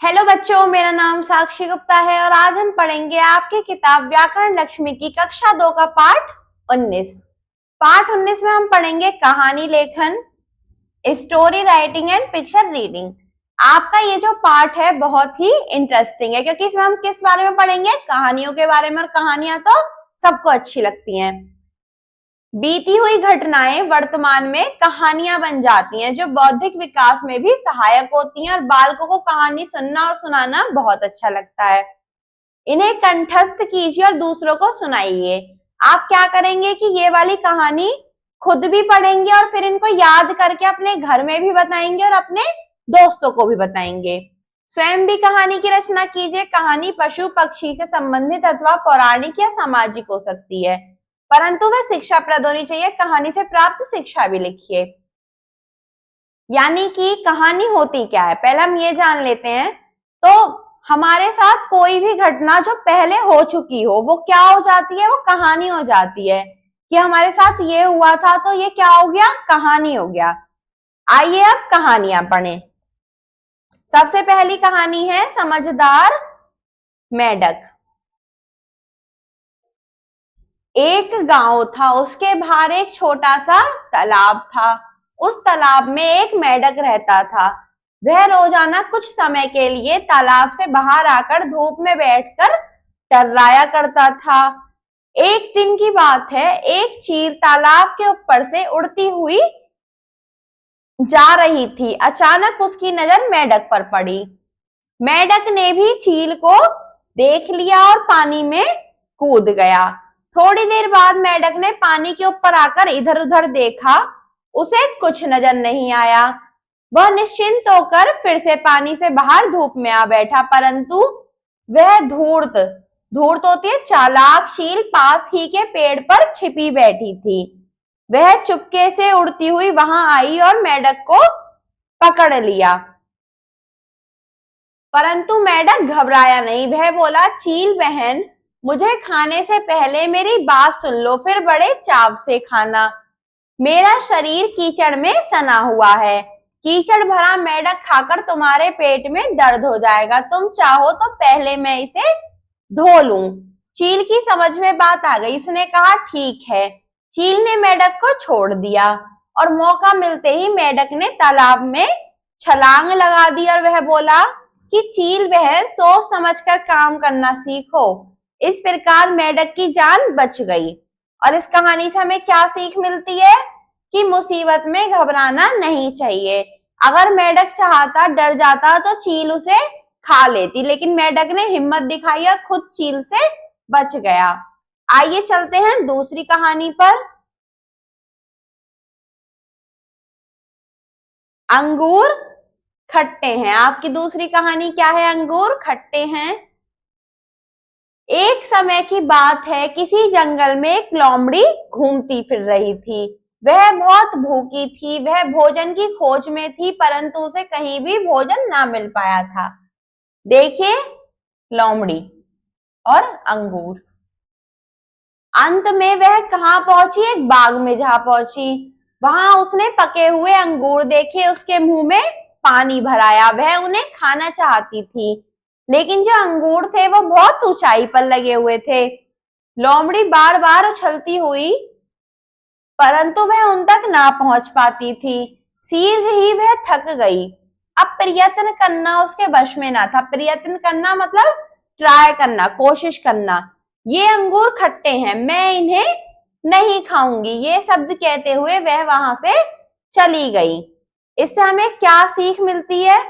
Hello बच्चों, मेरा नाम साक्षी गुप्ता है और आज हम पढ़ेंगे आपकी किताब व्याकरण लक्ष्मी की कक्षा 2 का पाठ 19। पाठ 19 में हम पढ़ेंगे कहानी लेखन, story writing and picture reading. आपका ये जो पाठ है बहुत ही इंटरेस्टिंग है क्योंकि इसमें हम किस बारे में पढ़ेंगे? कहानियों के बारे में। और कहानियां तो सबको अच्छी लगती हैं। बीती हुई घटनाएं वर्तमान में कहानियां बन जाती हैं जो बौद्धिक विकास में भी सहायक होती हैं और बालकों को कहानी सुनना और सुनाना बहुत अच्छा लगता है। इन्हें कंठस्थ कीजिए और दूसरों को सुनाइए। आप क्या करेंगे कि ये वाली कहानी खुद भी पढ़ेंगे और फिर इनको याद करके अपने घर में भी बताएंगे और अपने दोस्तों को भी बताएंगे। स्वयं भी कहानी की रचना कीजिए। कहानी पशु पक्षी से संबंधित अथवा पौराणिक या सामाजिक हो सकती है, परंतु वह शिक्षाप्रद होनी चाहिए। कहानी से प्राप्त शिक्षा भी लिखिए। यानी कि कहानी होती क्या है, पहले हम ये जान लेते हैं। तो हमारे साथ कोई भी घटना जो पहले हो चुकी हो वो क्या हो जाती है? वो कहानी हो जाती है। कि हमारे साथ ये हुआ था तो ये क्या हो गया? कहानी हो गया। आइए अब कहानियां पढ़ें। सबसे पहली कहानी है समझदार मेंढक। एक गांव था, उसके बाहर एक छोटा सा तालाब था। उस तालाब में एक मेंढक रहता था। वह रोजाना कुछ समय के लिए तालाब से बाहर आकर धूप में बैठकर टर्राया करता था। एक दिन की बात है, एक चील तालाब के ऊपर से उड़ती हुई जा रही थी। अचानक उसकी नजर मेंढक पर पड़ी। मेंढक ने भी चील को देख लिया और पानी में कूद गया। थोड़ी देर बाद मेंढक ने पानी के ऊपर आकर इधर उधर देखा। उसे कुछ नजर नहीं आया। वह निश्चिंत होकर फिर से पानी से बाहर धूप में आ बैठा, परंतु वह धूर्त धूर्त होती है चालाक चील पास ही के पेड़ पर छिपी बैठी थी। वह चुपके से उड़ती हुई वहां आई और मेंढक को पकड़ लिया, परंतु मेंढक घबराया नहीं। वह बोला, चील बहन, मुझे खाने से पहले मेरी बात सुन लो, फिर बड़े चाव से खाना। मेरा शरीर कीचड़ में सना हुआ है। कीचड़ भरा मेंढक खाकर तुम्हारे पेट में दर्द हो जाएगा। तुम चाहो तो पहले मैं इसे धो लूं। चील की समझ में बात आ गई। उसने कहा, ठीक है। चील ने मेंढक को छोड़ दिया और मौका मिलते ही मेंढक ने तालाब में छलांग लगा दी और वह बोला कि चील बहन, सोच समझकर काम करना सीखो। इस प्रकार मेंढक की जान बच गई। और इस कहानी से हमें क्या सीख मिलती है? कि मुसीबत में घबराना नहीं चाहिए। अगर मेंढक चाहता, डर जाता तो चील उसे खा लेती, लेकिन मेंढक ने हिम्मत दिखाई और खुद चील से बच गया। आइए चलते हैं दूसरी कहानी पर। अंगूर खट्टे हैं। आपकी दूसरी कहानी क्या है? अंगूर खट्टे हैं। एक समय की बात है, किसी जंगल में एक लोमड़ी घूमती फिर रही थी। वह बहुत भूखी थी। वह भोजन की खोज में थी, परंतु उसे कहीं भी भोजन ना मिल पाया था। देखिए, लोमड़ी और अंगूर। अंत में वह कहाँ पहुंची? एक बाग में जा पहुंची। वहां उसने पके हुए अंगूर देखे। उसके मुंह में पानी भराया। वह उन्हें खाना चाहती थी, लेकिन जो अंगूर थे वो बहुत ऊंचाई पर लगे हुए थे। लोमड़ी बार बार उछलती हुई, परंतु वह उन तक ना पहुंच पाती थी। शीघ्र ही वह थक गई। अब प्रयत्न करना उसके वश में ना था। प्रयत्न करना मतलब ट्राई करना, कोशिश करना। ये अंगूर खट्टे हैं, मैं इन्हें नहीं खाऊंगी, ये शब्द कहते हुए वह वहां से चली गई। इससे हमें क्या सीख मिलती है?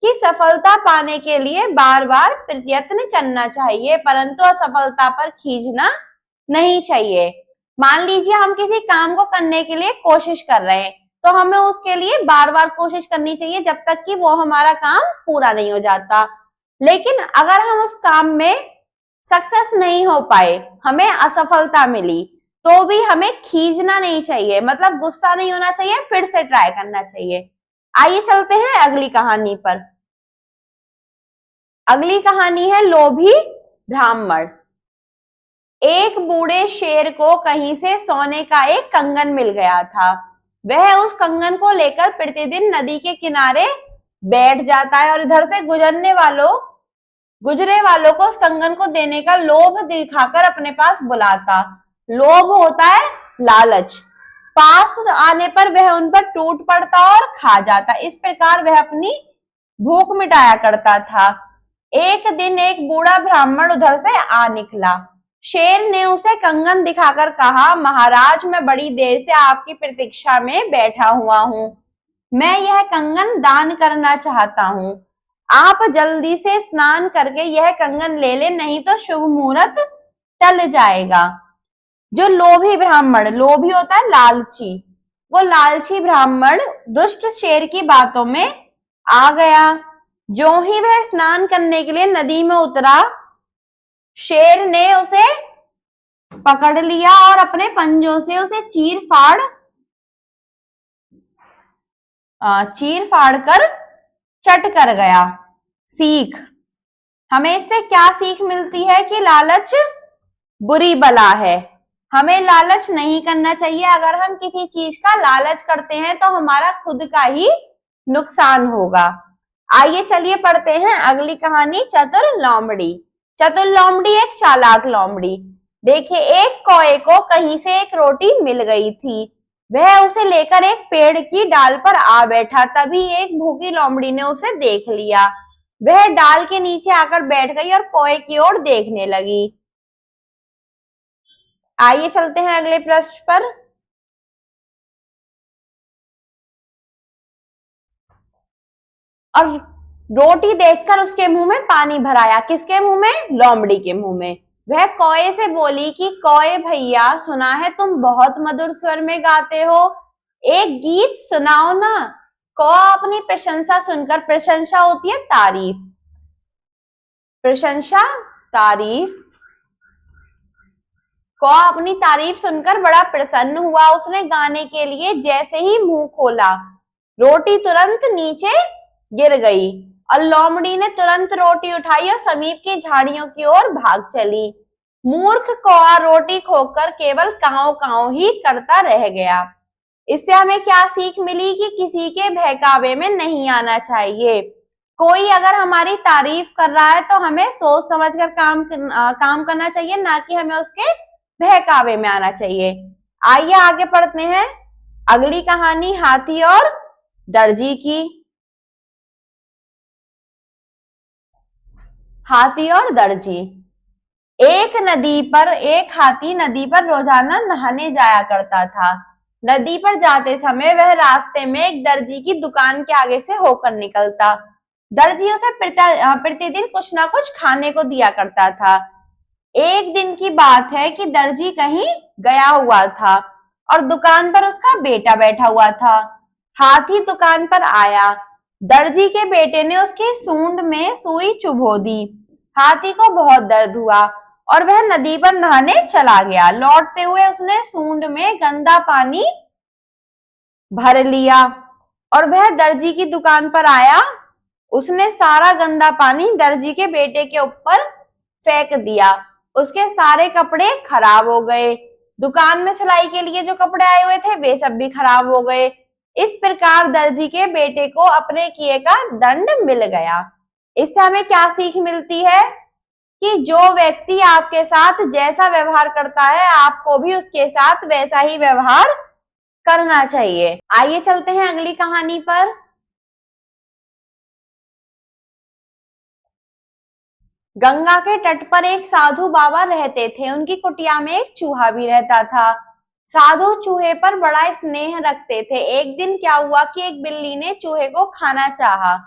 कि सफलता पाने के लिए बार बार प्रयत्न करना चाहिए, परंतु असफलता पर खींचना नहीं चाहिए। मान लीजिए हम किसी काम को करने के लिए कोशिश कर रहे हैं, तो हमें उसके लिए बार बार कोशिश करनी चाहिए जब तक कि वो हमारा काम पूरा नहीं हो जाता। लेकिन अगर हम उस काम में सक्सेस नहीं हो पाए, हमें असफलता मिली, तो भी हमें खींचना नहीं चाहिए, मतलब गुस्सा नहीं होना चाहिए, फिर से ट्राई करना चाहिए। आइए चलते हैं अगली कहानी पर। अगली कहानी है लोभी ब्राह्मण। एक बूढ़े शेर को कहीं से सोने का एक कंगन मिल गया था। वह उस कंगन को लेकर प्रतिदिन नदी के किनारे बैठ जाता है और इधर से गुजरे वालों को उस कंगन को देने का लोभ दिखाकर अपने पास बुलाता। लोभ होता है लालच। पास आने पर वह उन पर टूट पड़ता और खा जाता। इस प्रकार वह अपनी भूख मिटाया करता था। एक दिन एक बूढ़ा ब्राह्मण उधर से आ निकला। शेर ने उसे कंगन दिखाकर कहा, महाराज, मैं बड़ी देर से आपकी प्रतीक्षा में बैठा हुआ हूँ। मैं यह कंगन दान करना चाहता हूँ। आप जल्दी से स्नान करके यह कंगन ले ले, नहीं तो शुभ मुहूर्त टल जाएगा। जो लोभी ब्राह्मण, लोभी होता है लालची, वो लालची ब्राह्मण दुष्ट शेर की बातों में आ गया। जो ही वह स्नान करने के लिए नदी में उतरा, शेर ने उसे पकड़ लिया और अपने पंजों से उसे चीर फाड़ कर चट कर गया। सीख, हमें इससे क्या सीख मिलती है कि लालच बुरी बला है। हमें लालच नहीं करना चाहिए। अगर हम किसी चीज का लालच करते हैं तो हमारा खुद का ही नुकसान होगा। आइए चलिए पढ़ते हैं अगली कहानी, चतुर लोमड़ी। चतुर लोमड़ी एक चालाक लोमड़ी। देखिए, एक कौए को कहीं से एक रोटी मिल गई थी। वह उसे लेकर एक पेड़ की डाल पर आ बैठा। तभी एक भूखी लोमड़ी ने उसे देख लिया। वह डाल के नीचे आकर बैठ गई और कौए की ओर देखने लगी। आइए चलते हैं अगले पृष्ठ पर। और रोटी देखकर उसके मुंह में पानी भर आया। किसके मुंह में? लोमड़ी के मुंह में। वह कौए से बोली कि कौए भैया, सुना है तुम बहुत मधुर स्वर में गाते हो, एक गीत सुनाओ ना। कौआ अपनी प्रशंसा सुनकर, प्रशंसा होती है तारीफ, प्रशंसा तारीफ, कौआ अपनी तारीफ सुनकर बड़ा प्रसन्न हुआ। उसने गाने के लिए जैसे ही मुंह खोला, रोटी तुरंत नीचे गिर गई और लोमड़ी ने तुरंत रोटी उठाई और समीप की झाड़ियों की ओर भाग चली। मूर्ख कौआ रोटी खोकर केवल कांव कांव ही करता रह गया। इससे हमें क्या सीख मिली कि किसी के बहकावे में नहीं आना चाहिए। कोई अगर हमारी तारीफ कर रहा है तो हमें सोच समझकर काम करना चाहिए, ना कि हमें उसके बहकावे में आना चाहिए। आइए आगे पढ़ते हैं अगली कहानी, हाथी और दर्जी की। हाथी और दर्जी। एक हाथी नदी पर रोजाना नहाने जाया करता था। नदी पर जाते समय वह रास्ते में एक दर्जी की दुकान के आगे से होकर निकलता। दर्जी उसे प्रतिदिन कुछ ना कुछ खाने को दिया करता था। एक दिन की बात है कि दर्जी कहीं गया हुआ था और दुकान पर उसका बेटा बैठा हुआ था। हाथी दुकान पर आया। दर्जी के बेटे ने उसकी सूंड में सुई चुभो दी। हाथी को बहुत दर्द हुआ और वह नदी पर नहाने चला गया। लौटते हुए उसने सूंड में गंदा पानी भर लिया और वह दर्जी की दुकान पर आया। उसने सारा गंदा पानी दर्जी के बेटे के ऊपर फेंक दिया। उसके सारे कपड़े खराब हो गए। दुकान में सिलाई के लिए जो कपड़े आए हुए थे वे सब भी खराब हो गए। इस प्रकार दर्जी के बेटे को अपने किए का दंड मिल गया। इससे हमें क्या सीख मिलती है कि जो व्यक्ति आपके साथ जैसा व्यवहार करता है, आपको भी उसके साथ वैसा ही व्यवहार करना चाहिए। आइए चलते हैं अगली कहानी पर। गंगा के तट पर एक साधु बाबा रहते थे। उनकी कुटिया में एक चूहा भी रहता था। साधु चूहे पर बड़ा स्नेह रखते थे। एक दिन क्या हुआ कि एक बिल्ली ने चूहे को खाना चाहा।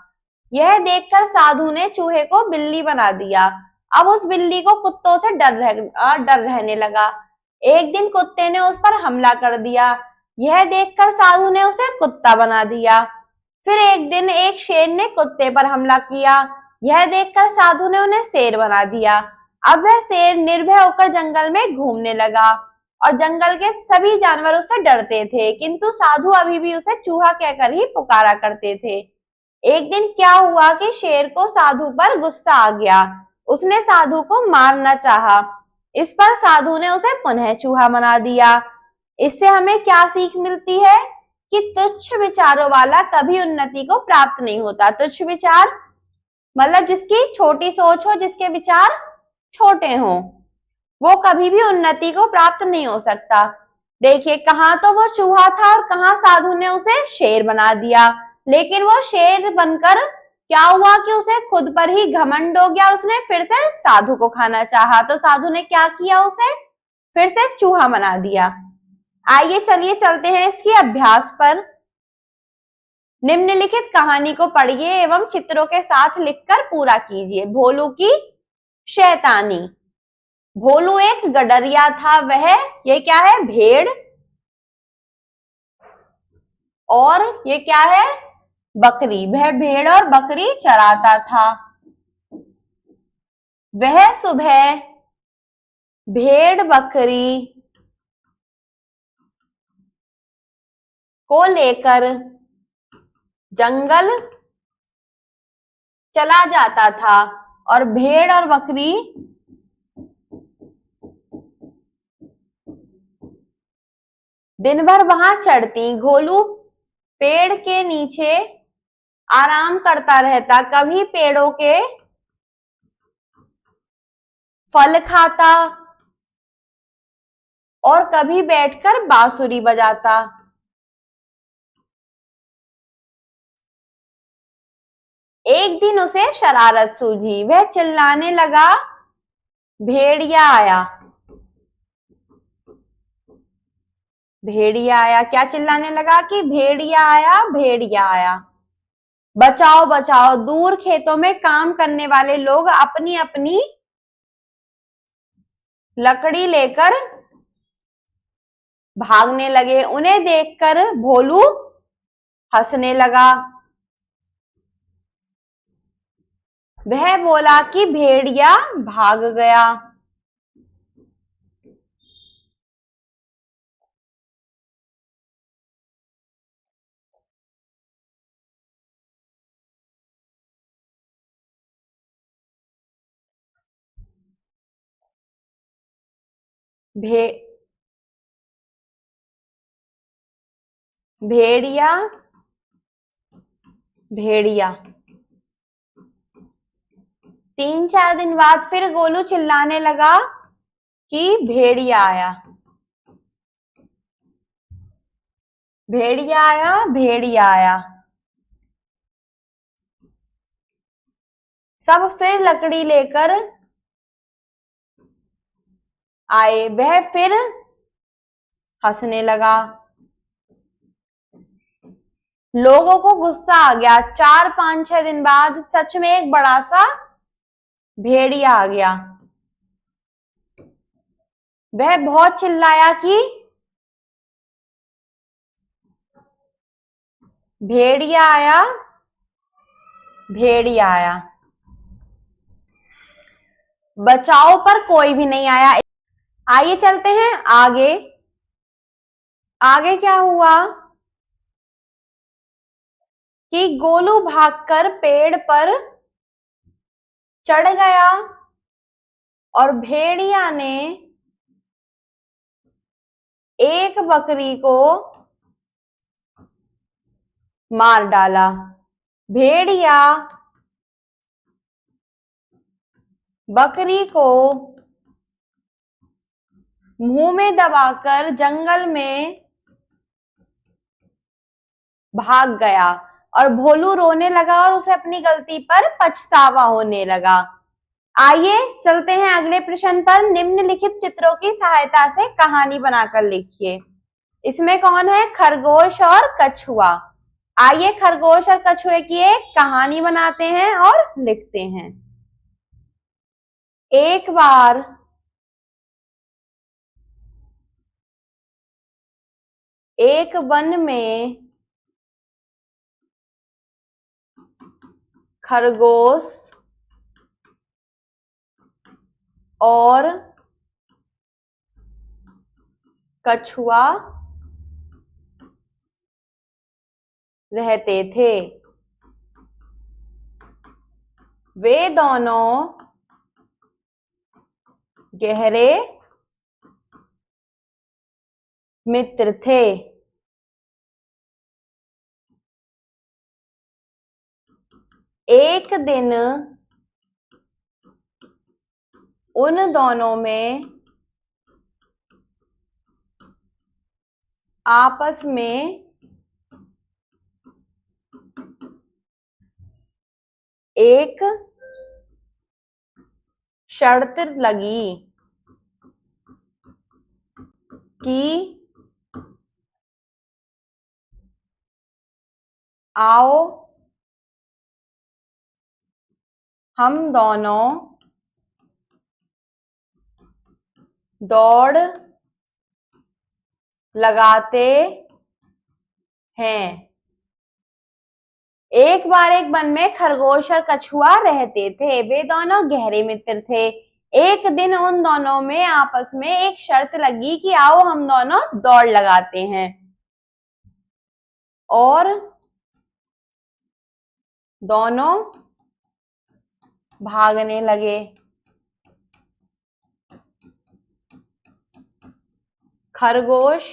यह देखकर साधु ने चूहे को बिल्ली बना दिया। अब उस बिल्ली को कुत्तों से डर रहने लगा। एक दिन कुत्ते ने उस पर हमला कर दिया। यह देखकर साधु ने उसे कुत्ता बना दिया। फिर एक दिन एक शेर ने कुत्ते पर हमला किया। यह देखकर साधु ने उन्हें शेर बना दिया। अब वह शेर निर्भय होकर जंगल में घूमने लगा और जंगल के सभी जानवर उससे डरते थे, किंतु साधु अभी भी उसे चूहा कहकर ही पुकारा करते थे। एक दिन क्या हुआ कि शेर को साधु पर गुस्सा आ गया। उसने साधु को मारना चाहा। इस पर साधु ने उसे पुनः चूहा बना दिया। इससे हमें क्या सीख मिलती है कि तुच्छ विचारों वाला कभी उन्नति को प्राप्त नहीं होता। तुच्छ विचार मतलब जिसकी छोटी सोच हो, जिसके विचार छोटे हों, वो कभी भी उन्नति को प्राप्त नहीं हो सकता। देखिए, कहाँ तो वो चूहा था और कहाँ साधु ने उसे शेर बना दिया। लेकिन वो शेर बनकर क्या हुआ कि उसे खुद पर ही घमंड हो गया, उसने फिर से साधु को खाना चाहा, तो साधु ने क्या किया, उसे फिर से चूहा बना दिया। आइए चलिए चलते हैं इसके अभ्यास पर। निम्नलिखित कहानी को पढ़िए एवं चित्रों के साथ लिखकर पूरा कीजिए। भोलू की शैतानी। भोलू एक गडरिया था। वह, ये क्या है, भेड़, और ये क्या है, बकरी। वह भेड़ और बकरी चराता था। वह सुबह भेड़ बकरी को लेकर जंगल चला जाता था और भेड़ और बकरी दिन भर वहां चढ़ती। घोलू पेड़ के नीचे आराम करता रहता, कभी पेड़ों के फल खाता और कभी बैठकर बांसुरी बजाता। एक दिन उसे शरारत सूझी। वह चिल्लाने लगा, भेड़िया आया। भेड़िया आया। क्या चिल्लाने लगा कि भेड़िया आया, भेड़िया आया। बचाओ बचाओ। दूर खेतों में काम करने वाले लोग अपनी अपनी लकड़ी लेकर भागने लगे। उन्हें देखकर भोलू हंसने लगा। वह बोला कि भेड़िया भाग गया। भेड़िया भेड़िया। 3-4 दिन बाद फिर गोलू चिल्लाने लगा कि भेड़िया आया, भेड़िया आया, भेड़िया आया। सब फिर लकड़ी लेकर आए। वह फिर हंसने लगा। लोगों को गुस्सा आ गया। 4-5-6 दिन बाद सच में एक बड़ा सा भेड़िया आ गया। वह बहुत चिल्लाया कि भेड़िया आया, भेड़िया आया। बचाओ पर कोई भी नहीं आया। आइए चलते हैं आगे। आगे क्या हुआ कि गोलू भागकर पेड़ पर चढ़ गया और भेड़िया ने एक बकरी को मार डाला। भेड़िया बकरी को मुंह में दबाकर जंगल में भाग गया और भोलू रोने लगा और उसे अपनी गलती पर पछतावा होने लगा। आइए चलते हैं अगले प्रश्न पर। निम्नलिखित चित्रों की सहायता से कहानी बनाकर लिखिए। इसमें कौन है, खरगोश और कछुआ। आइए खरगोश और कछुए की एक कहानी बनाते हैं और लिखते हैं। एक बार एक वन में खरगोश और कछुआ रहते थे। वे दोनों गहरे मित्र थे। एक दिन उन दोनों में आपस में एक शर्त लगी कि आओ हम दोनों दौड़ लगाते हैं। एक बार एक वन में खरगोश और कछुआ रहते थे। वे दोनों गहरे मित्र थे। एक दिन उन दोनों में आपस में एक शर्त लगी कि आओ हम दोनों दौड़ लगाते हैं और दोनों भागने लगे। खरगोश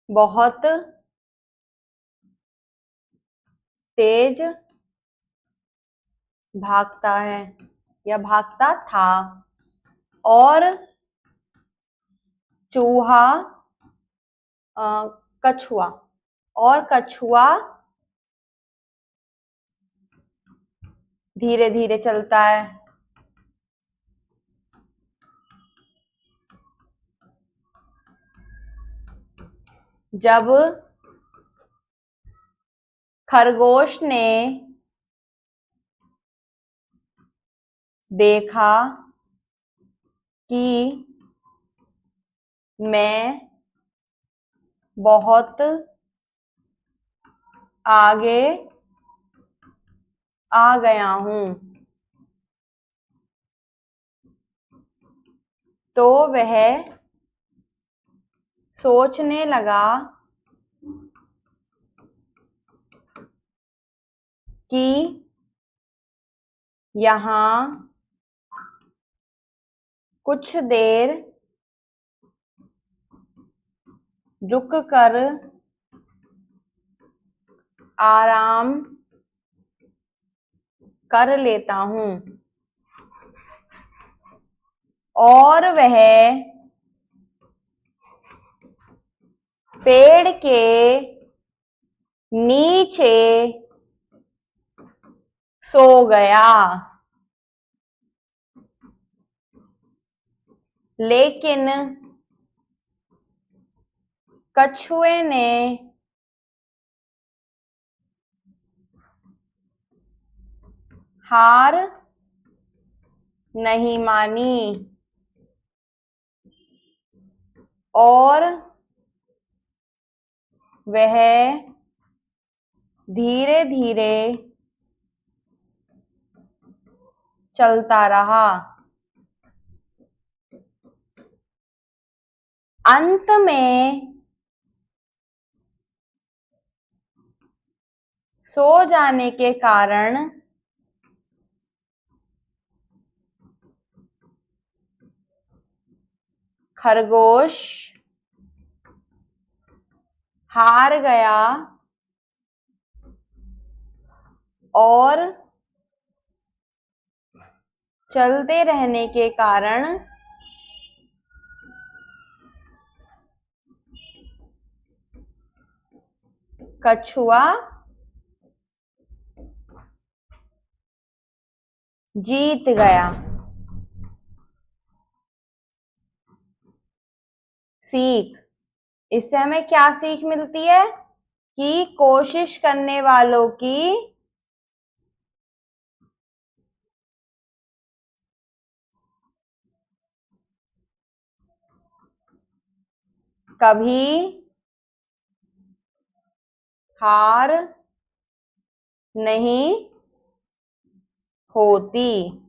बहुत तेज भागता है या भागता था और कछुआ धीरे धीरे चलता है। जब खरगोश ने देखा कि मैं बहुत आगे आ गया हूं, तो वह सोचने लगा कि यहाँ कुछ देर रुक कर आराम कर लेता हूं। और वह पेड़ के नीचे सो गया। लेकिन कछुए ने हार नहीं मानी और वह धीरे धीरे चलता रहा। अंत में सो जाने के कारण खरगोश हार गया और चलते रहने के कारण कछुआ जीत गया। सीख, इससे हमें क्या सीख मिलती है कि कोशिश करने वालों की कभी हार नहीं होती।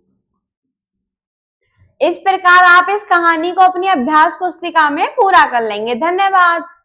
इस प्रकार आप इस कहानी को अपनी अभ्यास पुस्तिका में पूरा कर लेंगे। धन्यवाद।